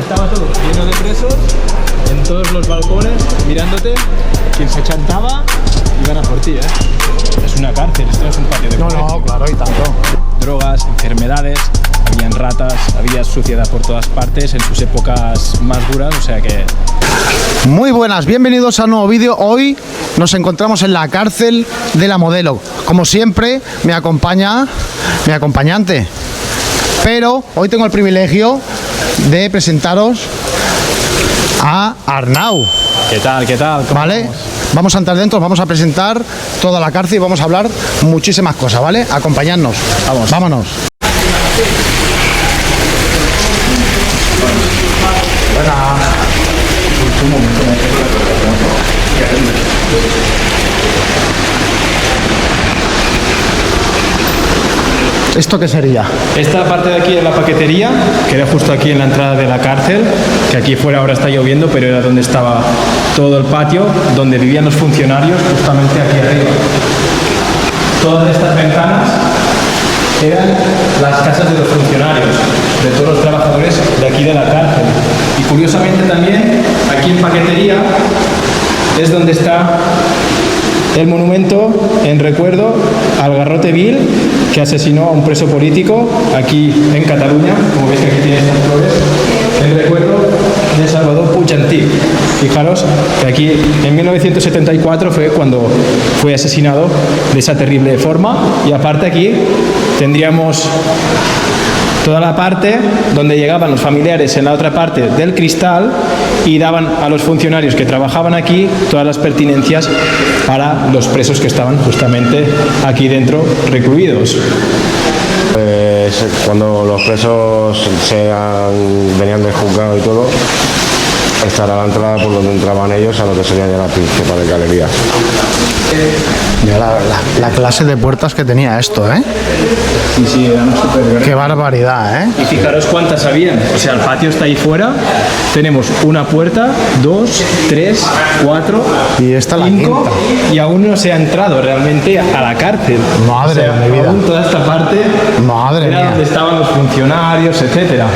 Estaba todo lleno de presos, en todos los balcones, mirándote. Quien se chantaba, iban a por ti, Es una cárcel, esto es un patio de colegio. No, claro, y tanto. Drogas, enfermedades, habían ratas, había suciedad por todas partes en sus épocas más duras, o sea que... Muy buenas, bienvenidos a un nuevo vídeo. Hoy nos encontramos en la cárcel de La Modelo. Como siempre, me acompaña mi acompañante. Pero hoy tengo el privilegio de presentaros a Arnau. ¿Qué tal? ¿Qué tal? ¿Vale? Vamos a entrar dentro, vamos a presentar toda la cárcel y vamos a hablar muchísimas cosas, ¿vale? Acompañadnos. Vamos. Vámonos. ¿Esto qué sería? Esta parte de aquí es la paquetería, que era justo aquí en la entrada de la cárcel, que aquí fuera ahora está lloviendo, pero era donde estaba todo el patio, donde vivían los funcionarios, justamente aquí arriba. Todas estas ventanas eran las casas de los funcionarios, de todos los trabajadores de aquí de la cárcel. Y curiosamente también, aquí en paquetería, es donde está el monumento en recuerdo al Garrote Vil, que asesinó a un preso político aquí en Cataluña. Como veis que aquí tiene estas flores, en recuerdo de Salvador Puig Antich. Fijaros que aquí en 1974 fue cuando fue asesinado de esa terrible forma, y aparte aquí tendríamos toda la parte donde llegaban los familiares en la otra parte del cristal y daban a los funcionarios que trabajaban aquí todas las pertinencias para los presos que estaban justamente aquí dentro recluidos. Cuando los presos venían del juzgado y todo, esta era la entrada por donde entraban ellos a lo que serían ya las principales galerías. Mira la clase de puertas que tenía esto, ¿eh? Sí, eran súper grandes. Qué barbaridad, ¿eh? Y fijaros cuántas habían. O sea, el patio está ahí fuera. Tenemos una puerta, 2, 3, 4, Y esta la 5, quinta. y aún no se ha entrado realmente a la cárcel. Madre o sea, de mi vida. aún toda esta parte Madre era mía. donde estaban los funcionarios, etcétera.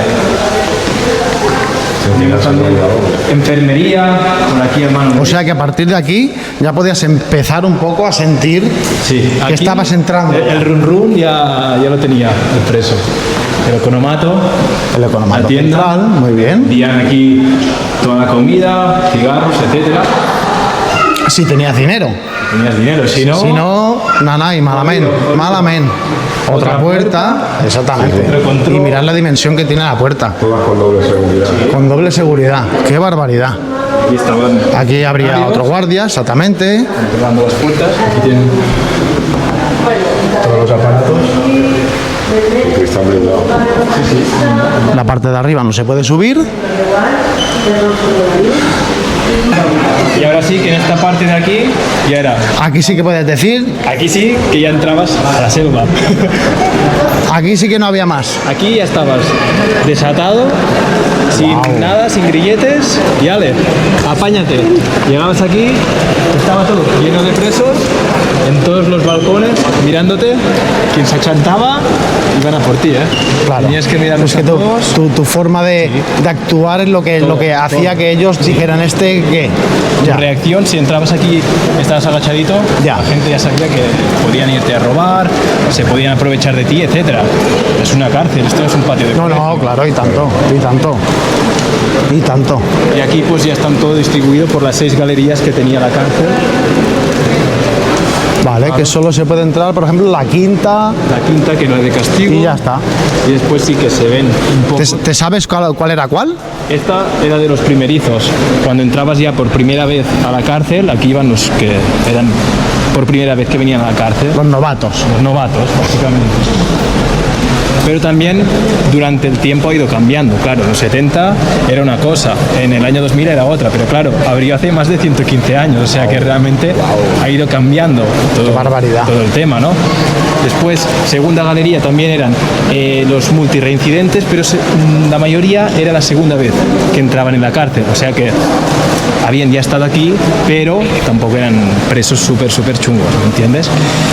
Tenemos también enfermería, por aquí hermano. O sea que a partir de aquí ya podías empezar un poco a sentir sí, que aquí estabas entrando. El run run ya lo tenía el preso. El economato, El economato la tienda, central, muy bien. vendían aquí toda la comida, cigarros, etcétera. Si tenías dinero. Tenías dinero, si no... Si no, nada, y malamen. Otra puerta, exactamente. Otro control. Y mirad la dimensión que tiene la puerta. Todas con doble seguridad. Con doble seguridad. Qué barbaridad. Aquí estaban Aquí habría otro guardia, exactamente. controlando las puertas. Aquí tienen todos los aparatos. El cristal blindado. La parte de arriba no se puede subir. Y ahora sí que en esta parte de aquí ya era... Aquí sí que puedes decir, Aquí sí que ya entrabas a la selva. aquí sí que no había más. Aquí ya estabas desatado, sin Wow. nada, sin grilletes, y ale, apáñate. Llegabas aquí, estaba todo lleno de presos, en todos los balcones, mirándote. Quien se achantaba, iban a por ti, Claro. Tenías que mirarlos Es que a todos. tu forma de actuar es lo que Todo, hacía todo. que ellos dijeran ¿qué? Tu Ya. reacción, si entrabas aquí, estabas agachadito, Ya. la gente ya sabía que podían irte a robar, se podían aprovechar de ti, etcétera. Es una cárcel, esto no es un patio de No, colegio. no, claro, y tanto. Y tanto. Y aquí pues ya están todo distribuido por las 6 galerías que tenía la cárcel. Vale, que solo se puede entrar, por ejemplo, la quinta La quinta, que es la de castigo. y ya está. Y después sí que se ven un poco. ¿Te sabes cuál era cuál? Esta era de los primerizos. Cuando entrabas ya por primera vez a la cárcel, aquí iban los que eran por primera vez que venían a la cárcel. Los novatos. Los novatos, básicamente. Pero también durante el tiempo ha ido cambiando. Claro, en los 70 era una cosa, en el año 2000 era otra, pero claro, abrió hace más de 115 años, o sea que realmente ha ido cambiando todo, Qué barbaridad. todo el tema, ¿no? Después, segunda galería también eran los multireincidentes, pero la mayoría era la segunda vez que entraban en la cárcel, o sea que habían ya estado aquí, pero tampoco eran presos súper chungos, ¿me entiendes?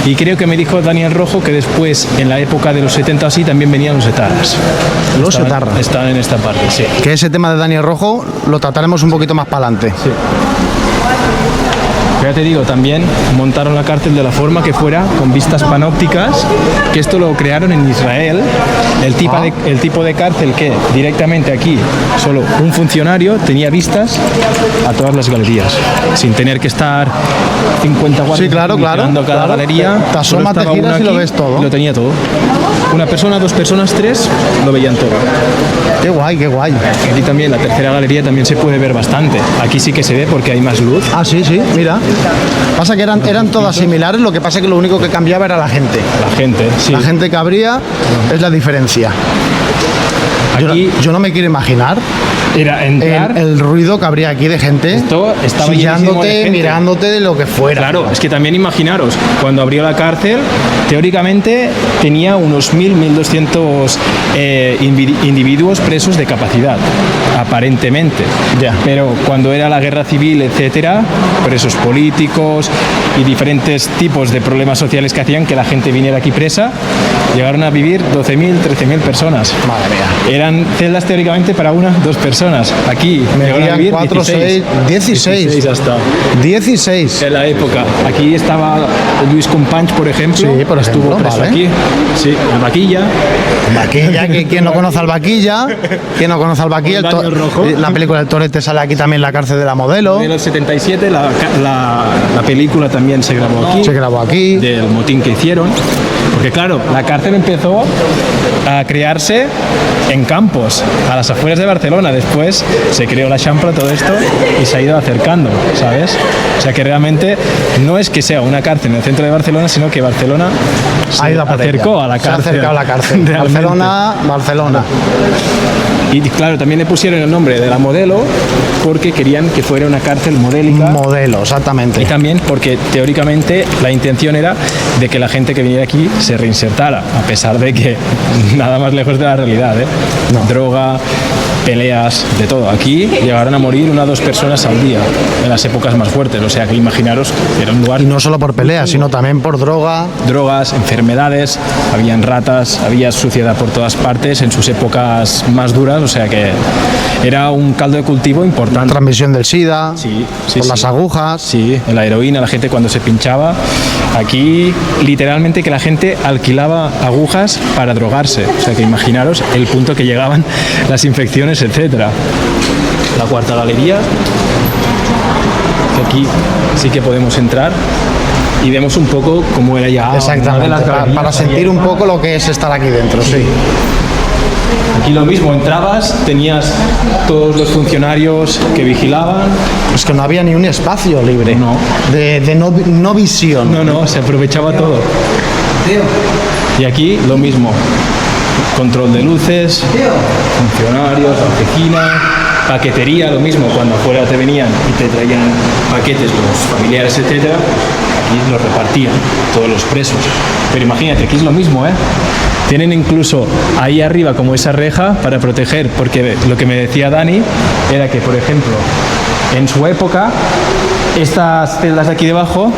Y creo que me dijo Daniel Rojo que después, en la época de los 70 así, también también venían los etarras. Los etarras. Estaban en esta parte, sí. Que ese tema de Daniel Rojo lo trataremos un poquito más para adelante. Sí. Ya te digo, también montaron la cárcel de la forma que fuera, con vistas panópticas, que esto lo crearon en Israel, el tipo de cárcel que directamente aquí solo un funcionario tenía vistas a todas las galerías, sin tener que estar 50 guardias Sí, claro. vigilando cada galería. Te asomas, Solo te estaba giras uno y lo aquí ves todo. y lo tenía todo. Una persona, dos personas, tres, lo veían todo. Qué guay, qué guay. Aquí también, la tercera galería también se puede ver bastante. Aquí sí que se ve porque hay más luz. Ah, sí, mira. Pasa que eran todas similares, lo que pasa que lo único que cambiaba era la gente. La gente, sí. La gente que habría es la diferencia. Aquí Yo no me quiero imaginar era entrar. el ruido que habría aquí de gente Esto estaba llenísimo de chillándote, gente. mirándote de lo que fuera. Claro, es que también imaginaros, cuando abrió la cárcel, teóricamente tenía unos 1.200 individuos presos de capacidad, aparentemente. Ya. Pero cuando era la guerra civil, etcétera, presos políticos y diferentes tipos de problemas sociales que hacían que la gente viniera aquí presa, llegaron a vivir 12.000, 13.000 personas. Madre mía. Eran celdas teóricamente para una, dos personas. Aquí llegaron a Medían vivir 4, 6, 16. 16 hasta. 16. En la época. Aquí estaba Luis Companys, por ejemplo. Sí, por estuvo ejemplo, preso vale. aquí. Sí, en Vaquilla. Vaquilla, que quien no conoce al Vaquilla, quien no conoce al Vaquilla, Con Daniel Rojo. la película del Torete sale aquí también, la cárcel de la modelo, En el 77 la película también se grabó aquí. se grabó aquí. Del motín que hicieron. Porque claro, la cárcel empezó a crearse en campos, a las afueras de Barcelona. Después se creó la Champla, todo esto, y se ha ido acercando, ¿sabes? O sea que realmente no es que sea una cárcel en el centro de Barcelona, sino que Barcelona se Ha ido a acercó a la Se ha cárcel. acercado a la cárcel. Realmente. Barcelona. Y claro, también le pusieron el nombre de la modelo porque querían que fuera una cárcel modélica. Modelo, exactamente. Y también porque teóricamente la intención era de que la gente que viniera aquí se reinsertara, a pesar de que nada más lejos de la realidad, ¿eh? Droga, peleas, de todo. Aquí llegaron a morir 1 o 2 personas al día en las épocas más fuertes, o sea que imaginaros que era un lugar Y no solo por peleas, sino también por droga. drogas, enfermedades, habían ratas, había suciedad por todas partes en sus épocas más duras, o sea que era un caldo de cultivo importante. Transmisión del SIDA, Sí, por las agujas. Sí, en la heroína, la gente cuando se pinchaba. Aquí, literalmente, que la gente alquilaba agujas para drogarse. O sea, que imaginaros el punto que llegaban las infecciones, etcétera. La cuarta galería, que aquí sí que podemos entrar y vemos un poco cómo era ya. una de Exactamente, las galerías para sentir abiertas. un poco lo que es estar aquí dentro, sí. Aquí lo mismo, entrabas, tenías todos los funcionarios que vigilaban. Es que no había ni un espacio libre. No. De no visión. No, se aprovechaba todo. Y aquí lo mismo. Control de luces, funcionarios, la oficina, paquetería, lo mismo. Cuando afuera te venían y te traían paquetes, los familiares, etcétera, aquí los repartían, todos los presos. Pero imagínate, aquí es lo mismo, ¿eh? Tienen incluso ahí arriba como esa reja para proteger, porque lo que me decía Dani era que, por ejemplo, en su época, estas celdas de aquí debajo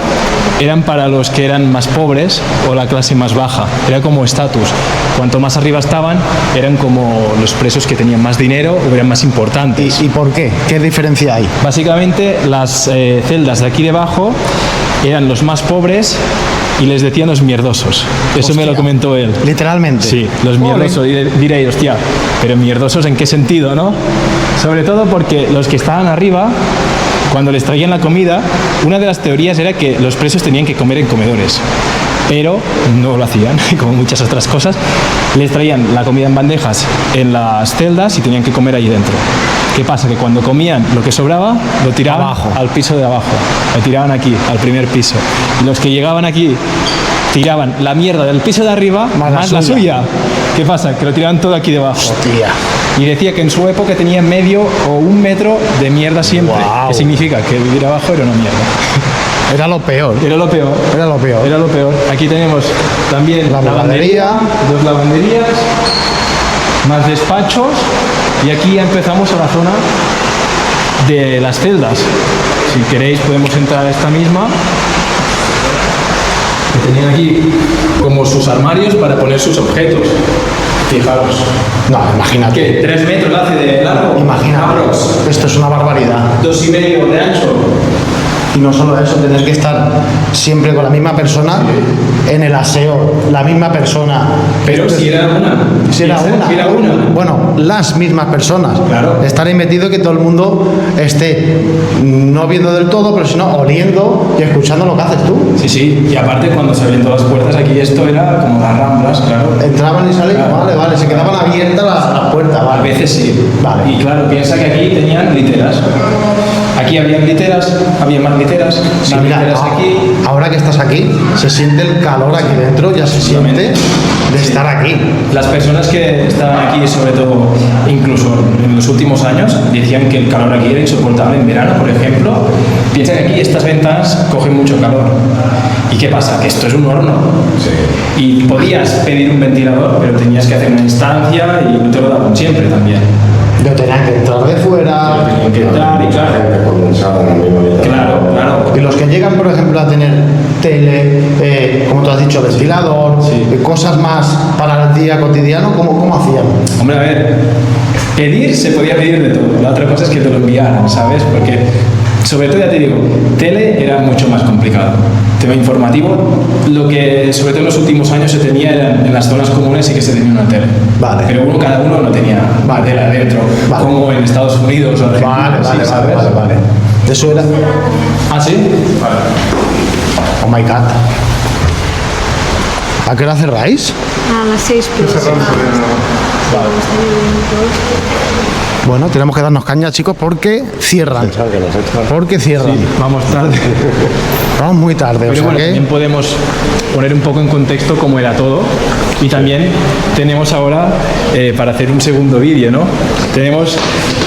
eran para los que eran más pobres o la clase más baja. Era como estatus. Cuanto más arriba estaban, eran como los presos que tenían más dinero o eran más importantes. ¿Y por qué? ¿Qué diferencia hay? Básicamente, las celdas de aquí debajo eran los más pobres y les decían los mierdosos. Eso me lo comentó él. Literalmente. Sí, los mierdosos. Y diréis, hostia, pero mierdosos ¿en qué sentido, no? Sobre todo porque los que estaban arriba, cuando les traían la comida, una de las teorías era que los presos tenían que comer en comedores. Pero no lo hacían, como muchas otras cosas. Les traían la comida en bandejas en las celdas y tenían que comer ahí dentro. ¿Qué pasa? Que cuando comían lo que sobraba, lo tiraban Abajo. al piso de abajo. Lo tiraban aquí, al primer piso. Y los que llegaban aquí tiraban la mierda del piso de arriba más la suya. ¿Qué pasa? Que lo tiraban todo aquí debajo. Hostia. Y decía que en su época tenía medio o 1 metro de mierda siempre. Guau. Que significa que vivir abajo era una mierda. Era lo peor. Era lo peor. Era lo peor. Era lo peor. Aquí tenemos también La lavandería, 2 lavanderías, más despachos, y aquí ya empezamos a la zona de las celdas. Si queréis podemos entrar a esta misma, que tenían aquí como sus armarios para poner sus objetos. Fijaros. No, imagínate. ¿Qué? 3 metros hace de largo. Imagínate. Cabros. Esto es una barbaridad. 2,5 de ancho. Y no solo eso, tener que estar siempre con la misma persona en el aseo, la misma persona. Pero si era una. Si era una. Si era una. Bueno, las mismas personas. Claro. Estar ahí metido que todo el mundo esté no viendo del todo, pero sino oliendo y escuchando lo que haces tú. Sí, sí. Y aparte, cuando se abrían todas las puertas, aquí esto era como las Ramblas, claro. Entraban y salían, Claro. vale, se quedaban abiertas las puertas, A vale. veces sí. Vale. Y claro, piensa que aquí tenían literas. Aquí había literas, había más literas, Sí, más mira, literas aquí. ahora que estás aquí, se siente el calor aquí dentro, ya se siente de estar aquí. Las personas que estaban aquí, sobre todo, incluso en los últimos años, decían que el calor aquí era insoportable en verano, por ejemplo. Piensa que aquí estas ventanas cogen mucho calor. ¿Y qué pasa? Que esto es un horno. Y podías pedir un ventilador, pero tenías que hacer una instancia y no te lo daban siempre también. Yo tenía que entrar de fuera. Tenían que entrar y claro. Condensada en el mismo día. Claro, claro. Y los que llegan, por ejemplo, a tener tele, como tú has dicho, ventilador, Sí. cosas más para el día cotidiano, ¿cómo hacían? Hombre, a ver, pedir se podía pedir de todo. La otra cosa es que te lo enviaran, ¿sabes? Porque, sobre todo, ya te digo, tele era mucho más complicado. Tema informativo, lo que sobre todo en los últimos años se tenía era en las zonas comunes sí que se tenía una tele. Vale. Pero cada uno no tenía tele adentro, Vale. como en Estados Unidos o Argentina. sí, ¿sabes? vale. Eso era. ¿Ah, sí? Vale. Oh my god. ¿A qué hora cerráis? A las 6 pues. Bueno, tenemos que darnos caña, chicos, porque cierran. Porque cierran. Vamos tarde. Vamos muy tarde, o Pero sea bueno, que. también podemos poner un poco en contexto cómo era todo. Y también tenemos ahora, para hacer un segundo vídeo, ¿no? Tenemos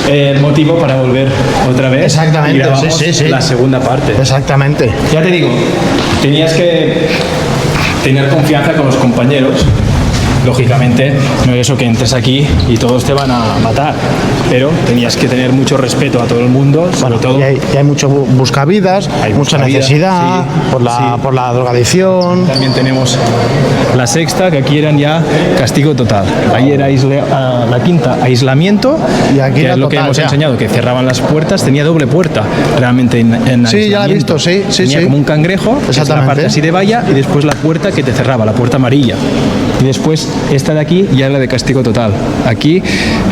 el motivo para volver otra vez. Exactamente, Y grabamos sí. la segunda parte. Exactamente. Ya te digo, tenías que tener confianza con los compañeros. Lógicamente, no es eso que entres aquí y todos te van a matar, pero tenías que tener mucho respeto a todo el mundo, sobre todo. Y hay mucho buscavidas, Hay mucha buscavidas, necesidad sí, por la drogadicción. También tenemos la sexta, que aquí eran ya castigo total. Ahí era la quinta, aislamiento, Y aquí que era es lo que total, hemos ya. enseñado, que cerraban las puertas, tenía doble puerta realmente en Sí, ya la he aislamiento. visto, sí, Tenía sí. como un cangrejo, que es la Exactamente. parte así de valla, y después la puerta que te cerraba, la puerta amarilla. Y después esta de aquí ya era de castigo total. Aquí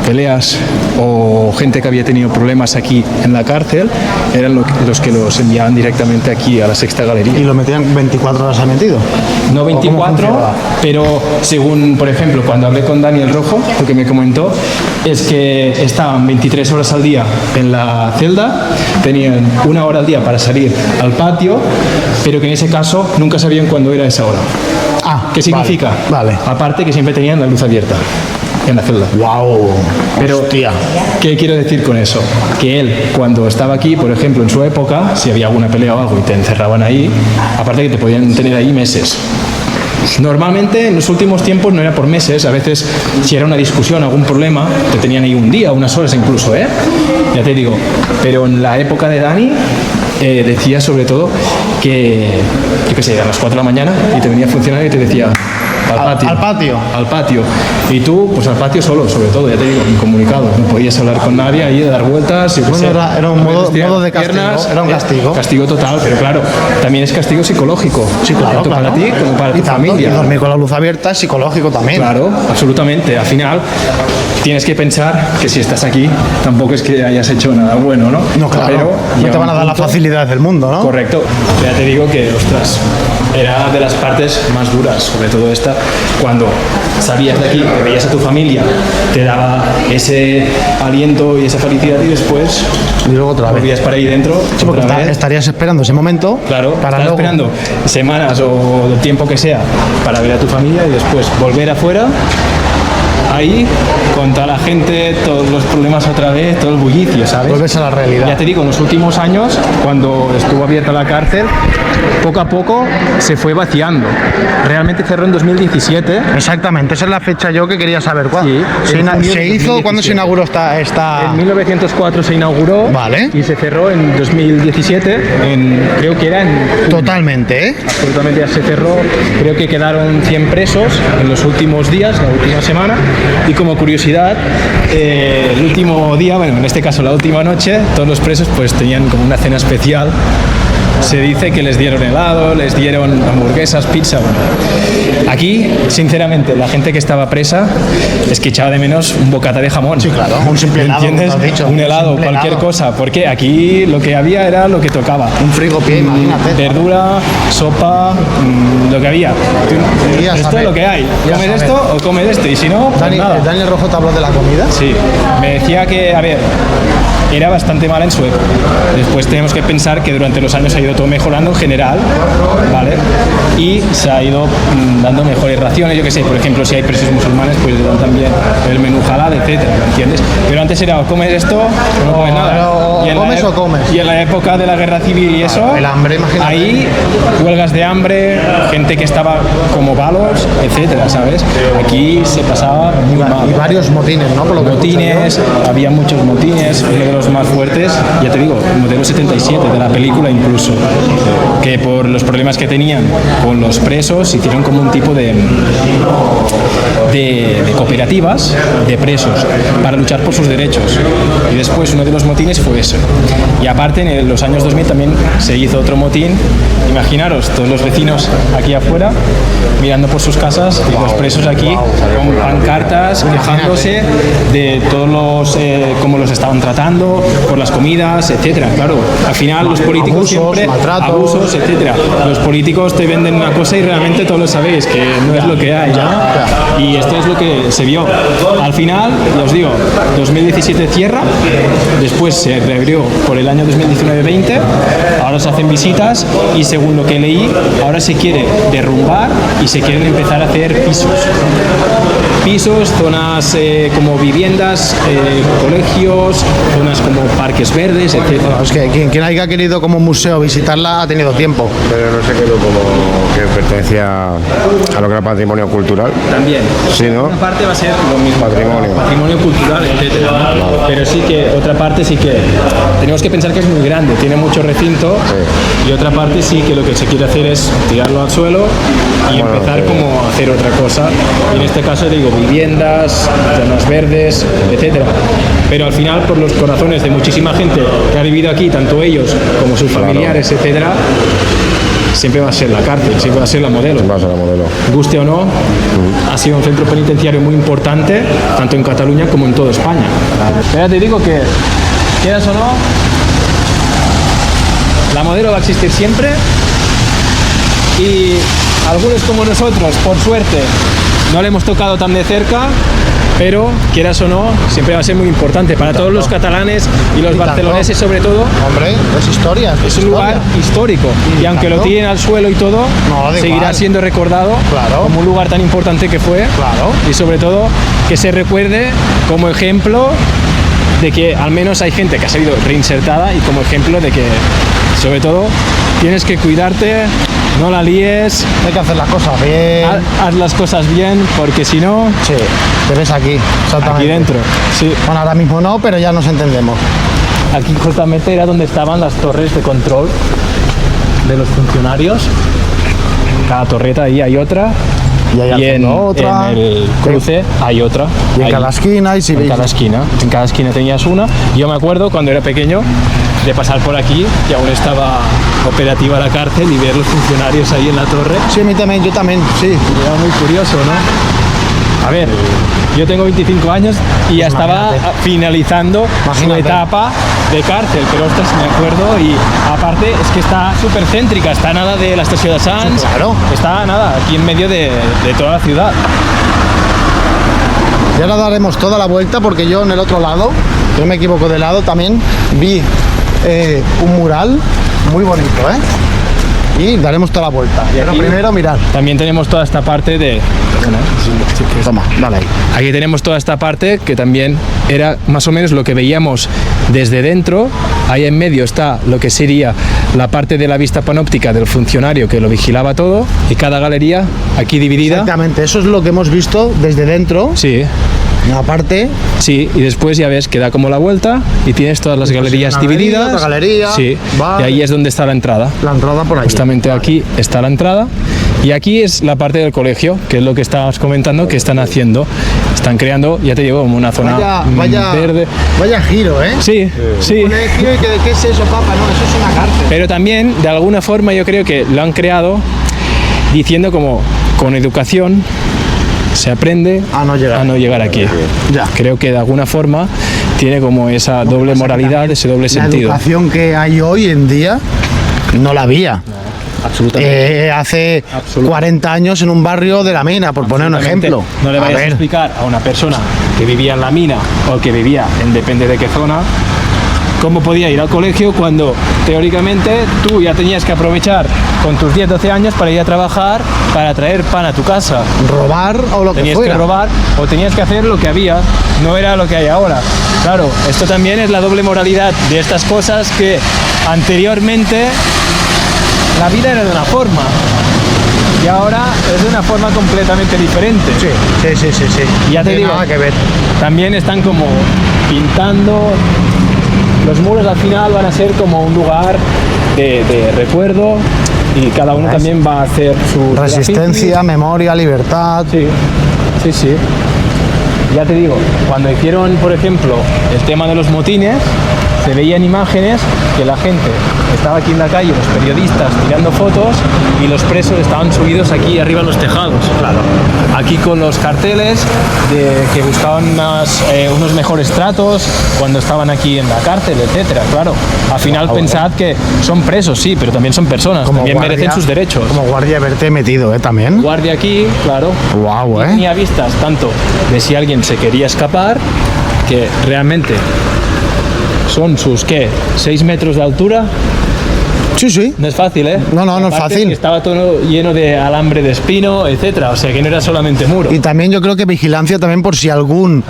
peleas o gente que había tenido problemas aquí en la cárcel eran los que los enviaban directamente aquí a la sexta galería. Y lo metían 24 horas al metido. No ¿O cómo 24, funcionaba? pero según, por ejemplo, cuando hablé con Daniel Rojo, lo que me comentó es que estaban 23 horas al día en la celda, tenían 1 hora al día para salir al patio, pero que en ese caso nunca sabían cuándo era esa hora. Ah, ¿Qué significa? Vale. Aparte que siempre tenían la luz abierta en la celda. Wow. Pero, Hostia. ¿qué quiero decir con eso? Que él, cuando estaba aquí, por ejemplo, en su época, si había alguna pelea o algo y te encerraban ahí, aparte que te podían tener ahí meses. Normalmente, en los últimos tiempos, no era por meses. A veces, si era una discusión, algún problema, te tenían ahí un día, unas horas incluso, ¿eh? Ya te digo. Pero en la época de Dani, decía sobre todo que, yo qué sé, a las 4 de la mañana y te venía a funcionar y te decía Al patio. al patio. Y tú, pues al patio solo, sobre todo, ya te digo, incomunicado. No podías hablar con nadie ahí, de dar vueltas. Yo qué Bueno, sé. era un A veces modo tirar de castigo, era un castigo. Castigo total, pero claro, también es castigo psicológico. Sí, claro, Tanto claro. para ti como para tu tanto, familia. Y dormir con la luz abierta es psicológico también. Claro, absolutamente. Al final tienes que pensar que si estás aquí tampoco es que hayas hecho nada bueno, ¿no? No, claro. Pero no llega te van un a dar las punto- facilidades del mundo, ¿no? Correcto. Ya te digo que, ostras, era de las partes más duras, sobre todo esta, cuando sabías de aquí, que veías a tu familia, te daba ese aliento y esa felicidad y después Y luego otra vez. volvías para ahí dentro. Sí, porque otra vez. estarías esperando ese momento. Claro, para estás luego. esperando semanas o el tiempo que sea para ver a tu familia y después volver afuera ahí, con toda la gente, todos los problemas otra vez, todo el bullicio, ¿sabes? Vuelves a la realidad. Ya te digo, en los últimos años, cuando estuvo abierta la cárcel, poco a poco se fue vaciando. Realmente cerró en 2017. Exactamente, esa es la fecha yo que quería saber. Sí, ¿Se hizo? ¿Cuándo se inauguró esta...? En 1904 se inauguró. Vale. Y se cerró en 2017, creo que era en junio. Totalmente, ¿eh? Absolutamente ya se cerró. Creo que quedaron 100 presos en los últimos días, la última semana. Y como curiosidad, el último día, bueno, en este caso la última noche, todos los presos pues tenían como una cena especial. Se dice que les dieron helado, les dieron hamburguesas, pizza. Bueno, aquí, sinceramente, la gente que estaba presa es que echaba de menos un bocata de jamón. Sí, claro, un simple helado, ¿entiendes? como has dicho, Un helado, simple cualquier helado. cosa. Porque aquí lo que había era lo que tocaba. Un frigopié, imagínate. Verdura, sopa, lo que había. Ya Esto sabes, es lo que hay. ya Comer sabes. esto o comer esto. Y si no, pues nada. Daniel Rojo te habló de la comida. Sí, me decía que, a ver, era bastante mala en sueco. Después tenemos que pensar que durante los años ha ido todo mejorando en general, ¿vale? Y se ha ido dando mejores raciones, yo qué sé, por ejemplo, si hay presos musulmanes, pues le dan también el menú halal, etcétera, ¿me entiendes? Pero antes era o comes esto o no comes nada. o Y en la comes o comes. Y en la época de la guerra civil y eso, El hambre, imagínate. ahí huelgas de hambre, gente que estaba como balos, etcétera, ¿sabes? Aquí se pasaba muy mal. Y varios motines, ¿no? Por lo que Motines, había muchos motines, uno de los más fuertes, ya te digo, el modelo 77 de la película incluso, que por los problemas que tenían con los presos hicieron como un tipo de cooperativas de presos para luchar por sus derechos. Y después uno de los motines fue eso. Y aparte en los años 2000 también se hizo otro motín. Imaginaros, todos los vecinos aquí afuera mirando por sus casas y los presos aquí con pancartas quejándose de todos los cómo los estaban tratando, por las comidas, etcétera. Claro, al final los políticos Abusos, siempre maltratos. abusos, etcétera. Los políticos te venden una cosa y realmente todos lo sabéis que no es lo que hay, ¿ya? Y esto es lo que se vio. Al final, ya os digo, 2017 cierra, después se reabrió por el año 2019-20, ahora se hacen visitas y según lo que leí, ahora se quiere derrumbar y se quieren empezar a hacer pisos, zonas como viviendas, colegios, zonas como parques verdes, etc. Bueno, es que quien haya querido como museo visitarla ha tenido tiempo. Pero no se quedó como que pertenecía a lo que era patrimonio cultural. También. Sí, ¿no? Una parte va a ser lo mismo. Patrimonio. Cultural, etc. Pero sí que, otra parte sí que, tenemos que pensar que es muy grande, tiene mucho recinto, y otra parte sí que lo que se quiere hacer es tirarlo al suelo y empezar como a hacer otra cosa. Y en este caso digo viviendas, zonas verdes, etcétera. Pero al final, por los corazones de muchísima gente que ha vivido aquí, tanto ellos como sus familiares, etcétera, siempre va a ser la cárcel, siempre va a ser la modelo. Vas a la modelo. Guste o no, ha sido un centro penitenciario muy importante, tanto en Cataluña como en toda España. Pero ya te digo que, quieras o no, la modelo va a existir siempre y algunos como nosotros, por suerte, no le hemos tocado tan de cerca, pero quieras o no, siempre va a ser muy importante para todos los catalanes y los barceloneses sobre todo. Hombre, es historia. Es un lugar histórico y aunque lo tiren al suelo y todo, No, da seguirá igual. siendo recordado Claro. como un lugar tan importante que fue. Claro. Y sobre todo que se recuerde como ejemplo de que al menos hay gente que ha salido reinsertada y como ejemplo de que sobre todo tienes que cuidarte, no la líes, Hay que hacer las cosas bien. haz las cosas bien porque si no, Sí, te ves aquí, exactamente. aquí dentro. Sí. Bueno, ahora mismo no, pero ya nos entendemos. Aquí justamente era donde estaban las torres de control de los funcionarios. Cada torreta ahí hay otra. Y ahí al en, fondo otra. en el cruce hay otra. Y en Ahí. cada esquina, y si En veis. cada esquina. En cada esquina tenías una. Yo me acuerdo cuando era pequeño de pasar por aquí, que aún estaba operativa la cárcel, y ver los funcionarios ahí en la torre. Sí, a mí también, yo también, sí. Era muy curioso, ¿no? A ver, yo tengo 25 años y ya estaba Imagínate. finalizando su Imagínate. etapa de cárcel, pero ostras, me acuerdo, y aparte es que está súper céntrica, está nada de la estación de Sants, Sí, claro. está nada, aquí en medio de toda la ciudad. Y ahora daremos toda la vuelta porque yo en el otro lado, si no me equivoco de lado, también vi un mural muy bonito, ¿eh? aquí daremos toda la vuelta. Pero aquí- primero, mirad. También tenemos toda esta parte de... Toma, dale ahí. Aquí tenemos toda esta parte que también era más o menos lo que veíamos desde dentro. Ahí en medio está lo que sería la parte de la vista panóptica del funcionario que lo vigilaba todo, y cada galería aquí dividida. Exactamente, eso es lo que hemos visto desde dentro. Sí, Aparte, sí, y después ya ves que da como la vuelta y tienes todas las galerías una galería, divididas. otra galería, Sí, vale. y ahí es donde está la entrada. la entrada por allí. Justamente aquí está la entrada, y aquí es la parte del colegio, que es lo que estabas comentando que están haciendo. Están creando, ya te digo, como una zona verde. Vaya giro, ¿eh? Sí, sí. Colegio y ¿qué es eso, papá? No, eso es una cárcel. Pero también, de alguna forma, yo creo que lo han creado diciendo como con educación se aprende A no llegar. aquí. Ya. Creo que de alguna forma tiene como esa doble moralidad, ese doble La sentido. educación que hay hoy en día no la había. Absolutamente. Hace Absolutamente. 40 años en un barrio de La Mina, por poner un ejemplo. No le A vayas a ver, explicar a una persona que vivía en la mina o que vivía en depende de qué zona cómo podía ir al colegio cuando teóricamente tú ya tenías que aprovechar con tus 10-12 años para ir a trabajar, para traer pan a tu casa. robar o lo que Tenías fuera. que robar o tenías que hacer lo que había, no era lo que hay ahora. Claro, esto también es la doble moralidad de estas cosas que anteriormente la vida era de una forma y ahora es de una forma completamente diferente. Sí. Y ya te No tiene digo, nada que ver. también están como pintando. Los muros al final van a ser como un lugar de recuerdo y cada uno también va a hacer su Resistencia, memoria, libertad. Sí, sí, sí. Ya te digo, cuando hicieron, por ejemplo, el tema de los motines, se veían imágenes que la gente estaba aquí en la calle, los periodistas tirando fotos y los presos estaban subidos aquí arriba en los tejados. Claro. Aquí con los carteles de que buscaban unos mejores tratos cuando estaban aquí en la cárcel, etcétera. Claro. Al final pensad que son presos, sí, pero también son personas, también merecen sus derechos. Como guardia verte metido, también. Guardia aquí, claro. Guau, Y tenía vistas tanto de si alguien se quería escapar, que realmente son sus, ¿qué? 6 metros de altura. Sí. No es fácil, ¿eh? No, no es Aparte fácil. que estaba todo lleno de alambre de espino, etcétera. O sea, que no era solamente muro. Y también yo creo que vigilancia también por si algún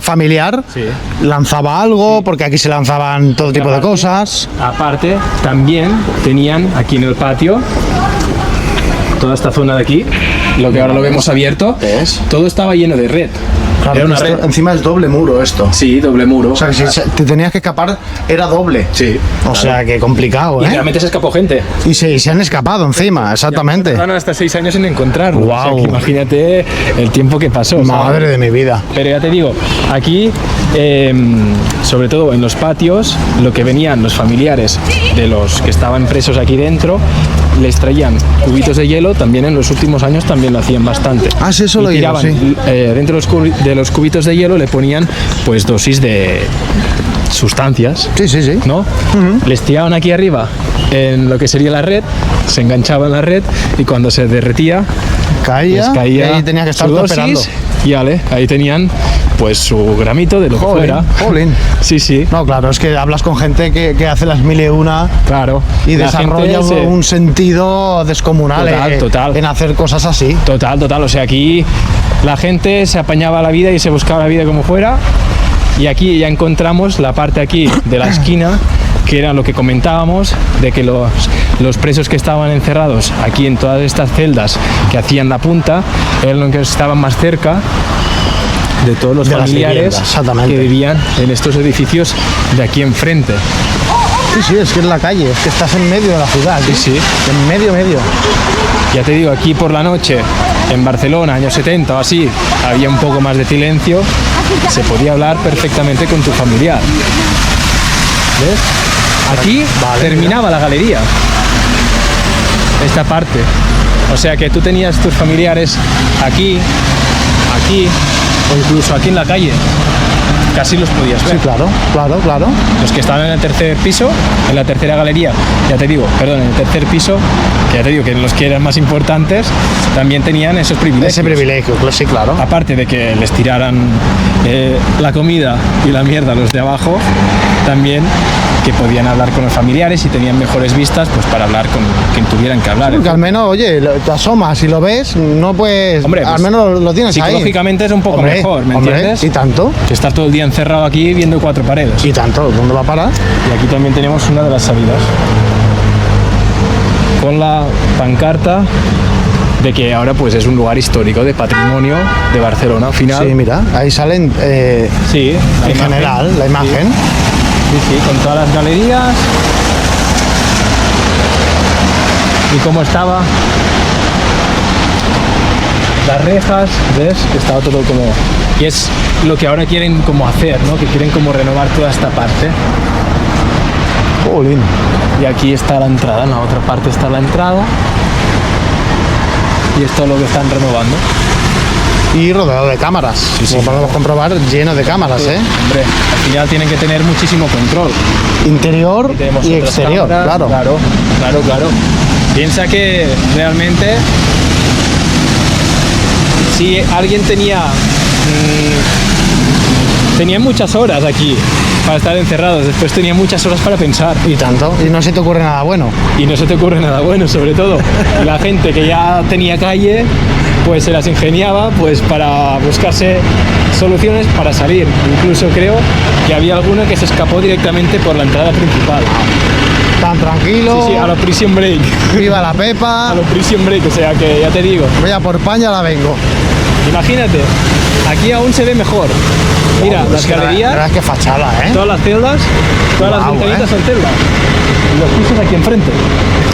familiar Sí. lanzaba algo, porque aquí se lanzaban todo tipo de aparte- cosas. Aparte, también tenían aquí en el patio toda esta zona de aquí, lo que ahora lo vemos abierto, todo estaba lleno de red. Claro, Era una esto red. encima es doble muro esto. Sí, doble muro. O sea, que si te tenías que escapar era doble. Sí. O sea, que complicado, Y ¿eh? realmente se escapó gente. Y se han escapado encima, exactamente. Tardaron hasta 6 años en encontrarlo. O sea, Guau. que imagínate el tiempo que pasó. ¿sabes? Madre de mi vida. Pero ya te digo, aquí, sobre todo en los patios, lo que venían los familiares de los que estaban presos aquí dentro, les traían cubitos de hielo, también en los últimos años también lo hacían bastante. Ah, sí, eso Y lo he oído, tiraban, sí. dentro de los cubitos de hielo le ponían pues dosis de sustancias. Sí. ¿No? Les tiraban aquí arriba en lo que sería la red, se enganchaba en la red y cuando se derretía, Caía, les caía y ahí tenía que estar su tú dosis esperando. y ale, ahí tenían pues su gramito de lo que fuera. Jolín. Sí, sí, No, claro, es que hablas con gente que hace las 1001 claro. y La desarrolla gente se- un sentido descomunal Total. en hacer cosas así. Total, o sea, aquí la gente se apañaba la vida y se buscaba la vida como fuera. Y aquí ya encontramos la parte aquí de la esquina, que era lo que comentábamos, de que los presos que estaban encerrados aquí en todas estas celdas que hacían la punta, eran los que estaban más cerca de todos los De las familiares viviendas, exactamente. que vivían en estos edificios de aquí enfrente. Sí, es que es la calle, es que estás en medio de la ciudad. Sí, sí. En medio. Ya te digo, aquí por la noche, en Barcelona, años 70 o así, había un poco más de silencio, se podía hablar perfectamente con tu familiar. ¿Ves? Aquí terminaba la galería, esta parte. O sea que tú tenías tus familiares aquí, o incluso aquí en la calle. Casi los podías ver. Sí, claro. Los que estaban en el tercer piso, en la tercera galería, ya te digo, perdón, en el tercer piso, que ya te digo que los que eran más importantes, también tenían esos privilegios. Ese privilegio, sí, claro. Aparte de que les tiraran la comida y la mierda a los de abajo, también que podían hablar con los familiares y tenían mejores vistas, pues para hablar con quien tuvieran que hablar. Porque al menos, oye, te asomas y lo ves, no puedes. Hombre, pues, al menos lo tienes ahí. Psicológicamente es un poco mejor, ¿me entiendes? ¿Y tanto? Que estar todo el día encerrado aquí viendo 4 paredes. ¿Y tanto? ¿Dónde va a parar? Y aquí también tenemos una de las salidas. Con la pancarta de que ahora pues es un lugar histórico de patrimonio de Barcelona. Al final. Sí, mira, ahí salen Sí, la en imagen. general la imagen. Sí, sí, con todas las galerías. Y cómo estaba. Las rejas, ¿ves? Que estaba todo como... Y es lo que ahora quieren como hacer, ¿no? Que quieren como renovar toda esta parte. Jolín. Y aquí está la entrada, en la otra parte está la entrada. Y esto es lo que están renovando. Y rodeado de cámaras. sí. Como podemos comprobar, lleno de cámaras, ¿eh? Hombre, al final tienen que tener muchísimo control. Interior Tenemos y otras exterior, cámaras, claro. Claro. Piensa que realmente si alguien tenía muchas horas aquí para estar encerrados, después tenía muchas horas para pensar Y tanto. Y no se te ocurre nada bueno. y no se te ocurre nada bueno, sobre todo. Y la gente que ya tenía calle, pues se las ingeniaba pues para buscarse soluciones para salir. Incluso creo que había alguno que se escapó directamente por la entrada principal. Tan tranquilo. Sí, a la Prison Break. Viva la Pepa. A la Prison Break, o sea que ya te digo. Voy a por pan, ya la vengo. Imagínate, aquí aún se ve mejor. Mira, Wow, las es que galerías, la verdad es que fachada, ¿eh? todas las celdas, todas las Guau, ventanitas son celdas. Y los pisos aquí enfrente.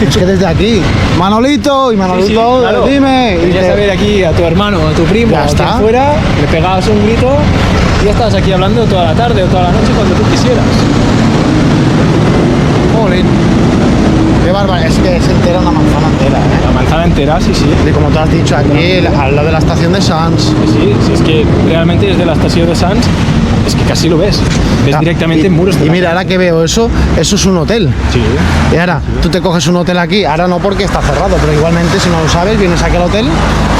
Es que desde aquí, Manolito y Manolito, claro. dime. Y Querías te- saber aquí a tu hermano, a tu primo, Ya a quien está. fuera, le pegabas un grito y ya estabas aquí hablando toda la tarde o toda la noche cuando tú quisieras. Jolín. Qué bárbaro, es que es entera una manzana entera, ¿eh? La manzana entera, sí. Y como tú has dicho, aquí al lado de la estación de Sants. Sí, es que realmente desde la estación de Sants es que casi lo ves. Ves directamente en muros de Y la mira, calle. ahora que veo eso es un hotel. Sí. Y ahora, tú te coges un hotel aquí, ahora no porque está cerrado, pero igualmente si no lo sabes, vienes aquí al hotel,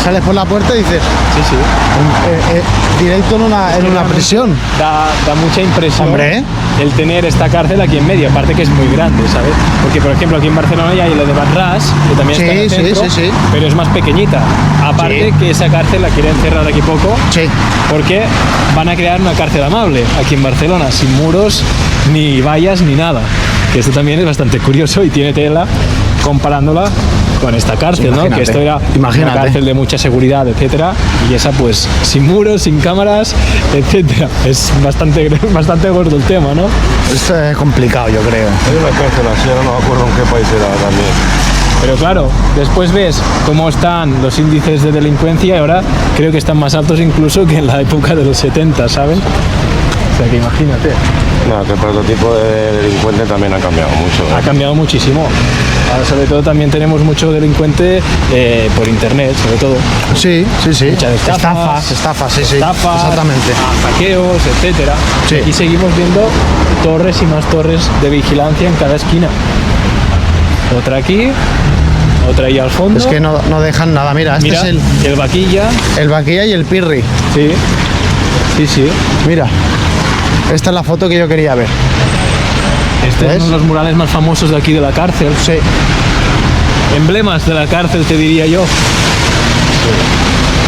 sales por la puerta y dices, Sí. directo en una Realmente prisión. Da mucha impresión. Hombre. El tener esta cárcel aquí en medio, aparte que es muy grande, ¿sabes? Porque, por ejemplo, aquí en Barcelona ya hay lo de Barras, que también está en el Sí, centro, sí. pero es más pequeñita. Aparte Sí. que esa cárcel la quieren cerrar aquí poco, Sí. porque van a crear una cárcel amable aquí en Barcelona, sin muros, ni vallas, ni nada. Que esto también es bastante curioso y tiene tela comparándola con esta cárcel, ¿no? Imagínate, Que esto era imagínate. una cárcel de mucha seguridad, etcétera, y esa pues sin muros, sin cámaras, etcétera. Es bastante gordo el tema, ¿no? Esto es complicado, yo creo. Hay una cárcel así, ahora no me acuerdo en qué país era también. Pero claro, después ves cómo están los índices de delincuencia y ahora creo que están más altos incluso que en la época de los 70, ¿sabes? O sea que imagínate, No, que el prototipo de delincuente también ha cambiado mucho. ha cambiado muchísimo. Ahora sobre todo también tenemos mucho delincuente por internet, sobre todo. Sí. Muchas Estafas, sí. Estafas, Exactamente. saqueos, etcétera. Sí. Y seguimos viendo torres y más torres de vigilancia en cada esquina. Otra aquí, otra ahí al fondo. Es que no dejan nada. Mira, este Mira, es el vaquilla. el vaquilla y el pirri. Sí. Mira, esta es la foto que yo quería ver. Este ¿Ves? es uno de los murales más famosos de aquí de la cárcel. Sí. Emblemas de la cárcel, te diría yo.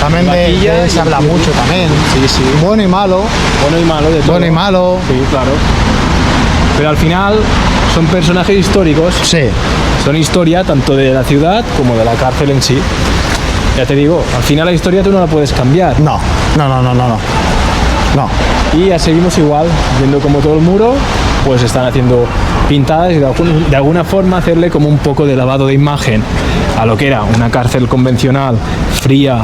También Vaquilla de y se habla el pirri. mucho también. Sí. Bueno y malo. Bueno y malo de todo. Bueno y malo. Sí, claro. Pero al final son personajes históricos. Sí. Son historia tanto de la ciudad como de la cárcel en sí. Ya te digo, al final la historia tú no la puedes cambiar. No. Y ya seguimos igual, viendo como todo el muro, pues están haciendo pintadas y de alguna forma hacerle como un poco de lavado de imagen a lo que era una cárcel convencional, fría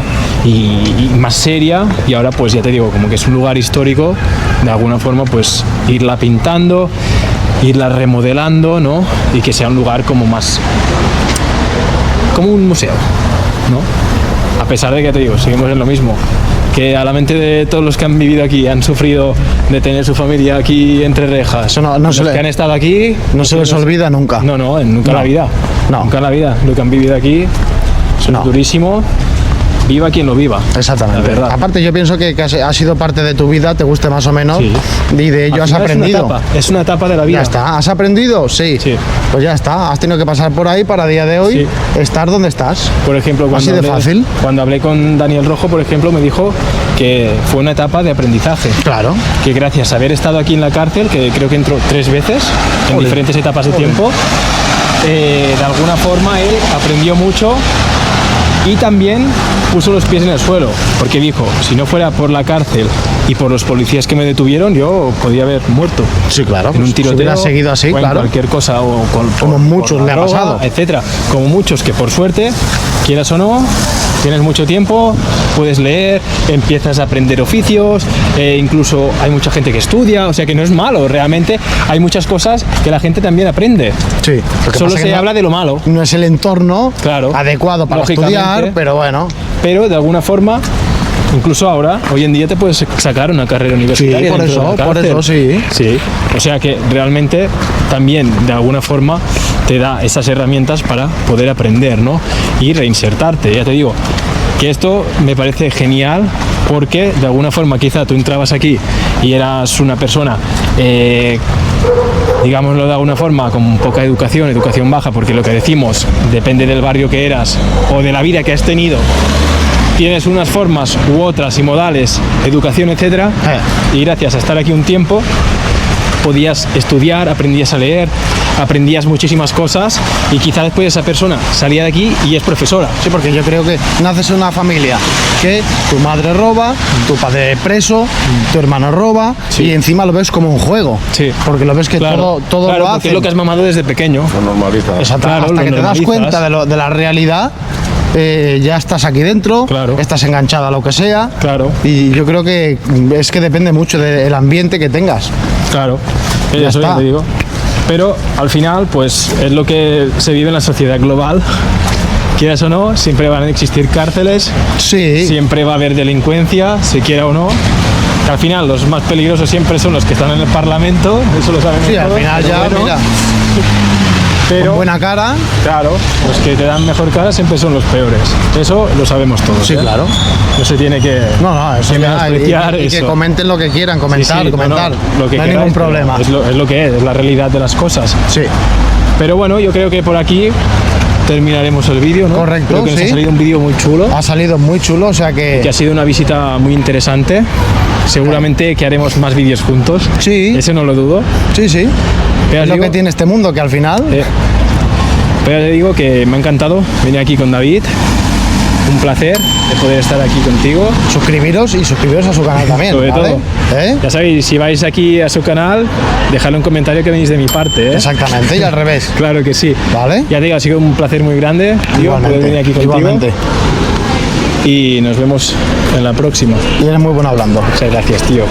y más seria. Y ahora pues ya te digo, como que es un lugar histórico, de alguna forma pues irla pintando, irla remodelando, ¿no? Y que sea un lugar como más... como un museo, ¿no? A pesar de que, te digo, seguimos en lo mismo, que a la mente de todos los que han vivido aquí, han sufrido de tener su familia aquí entre rejas, Eso no los se le- que han estado aquí... No se les olvida nunca. No, nunca en la vida. No. Nunca en la vida. Lo que han vivido aquí es No. durísimo. viva quien lo viva. Exactamente. La verdad. Aparte, yo pienso que ha sido parte de tu vida, te guste más o menos, Sí. y de ello Al has final aprendido. Es una etapa de la vida. Ya está, ¿has aprendido? Sí. Sí. Pues ya está, has tenido que pasar por ahí para a día de hoy estar donde estás. Por ejemplo, Así de fácil. Cuando hablé con Daniel Rojo, por ejemplo, me dijo que fue una etapa de aprendizaje. Claro. Que gracias a haber estado aquí en la cárcel, que creo que entró 3 veces en Ole. diferentes etapas de tiempo, de alguna forma él aprendió mucho y también puso los pies en el suelo, porque dijo, si no fuera por la cárcel y por los policías que me detuvieron, yo podía haber muerto. Sí, claro. En un tiroteo, Si hubiera seguido así, o en claro. cualquier cosa, o Como muchos por le ha la droga, pasado. etcétera. Como muchos que por suerte, quieras o no, tienes mucho tiempo, puedes leer, empiezas a aprender oficios, incluso hay mucha gente que estudia, o sea que no es malo, realmente hay muchas cosas que la gente también aprende. Sí. Lo que Solo pasa es se que habla de lo malo, no es el entorno Claro. adecuado para Lógicamente. estudiar, pero bueno. pero de alguna forma, incluso ahora, hoy en día te puedes sacar una carrera universitaria. por dentro de eso, la por cárcel. eso, sí. Sí, o sea que realmente también de alguna forma te da esas herramientas para poder aprender, ¿no? Y reinsertarte, ya te digo. Que esto me parece genial porque de alguna forma quizá tú entrabas aquí y eras una persona, digámoslo de alguna forma, con poca educación baja, porque lo que decimos depende del barrio que eras o de la vida que has tenido. Tienes unas formas u otras y modales, educación, etcétera, y gracias a estar aquí un tiempo podías estudiar, aprendías a leer, aprendías muchísimas cosas y quizá después esa persona salía de aquí y es profesora. Sí, porque yo creo que naces en una familia que tu madre roba, tu padre preso, tu hermano roba, Sí. y encima lo ves como un juego. Sí. Porque lo ves que Claro, todo claro, lo porque hacen. es lo que has mamado desde pequeño. Lo normaliza. Exacto, Claro, hasta lo que te das normalizas. cuenta de la realidad, ya estás aquí dentro, Claro. estás enganchado a lo que sea. Claro. Y yo creo que es que depende mucho del ambiente que tengas. Claro, Ya eso está. te digo. Pero al final, pues es lo que se vive en la sociedad global. Quieras o no, siempre van a existir cárceles, Sí. siempre va a haber delincuencia, se quiera o no. Que al final los más peligrosos siempre son los que están en el Parlamento, eso lo sabemos Sí, al todos, final pero ya, bueno, mira, pero con buena cara. claro, los que te dan mejor cara siempre son los peores. Eso lo sabemos todos. Sí, ¿eh? claro. No se tiene que, No, eso que ya, menospreciar y que eso. comenten lo que quieran, Sí, comentar, sí, comentar. lo que no hay queráis, ningún pero problema. Es lo que es la realidad de las cosas. Sí, Pero bueno, yo creo que por aquí terminaremos el vídeo, ¿no? Correcto, Creo que nos sí. ha salido un vídeo muy chulo, ha salido muy chulo, o sea que que... ha sido una visita muy interesante. Seguramente que haremos más vídeos juntos. Sí. Eso no lo dudo. Sí, sí. Pero Es lo digo- que tiene este mundo, que al final... Pero te digo que me ha encantado venir aquí con David. Un placer de poder estar aquí contigo. Suscribiros y suscribiros a su canal también, Sobre ¿vale? todo. ¿Eh? Ya sabéis, si vais aquí a su canal, dejadle un comentario que venís de mi parte, ¿eh? Exactamente, y al revés. Claro que sí. ¿Vale? Ya te digo, ha sido un placer muy grande, tío, poder venir aquí contigo. igualmente. Y nos vemos en la próxima. Y eres muy bueno hablando. Muchas gracias, tío.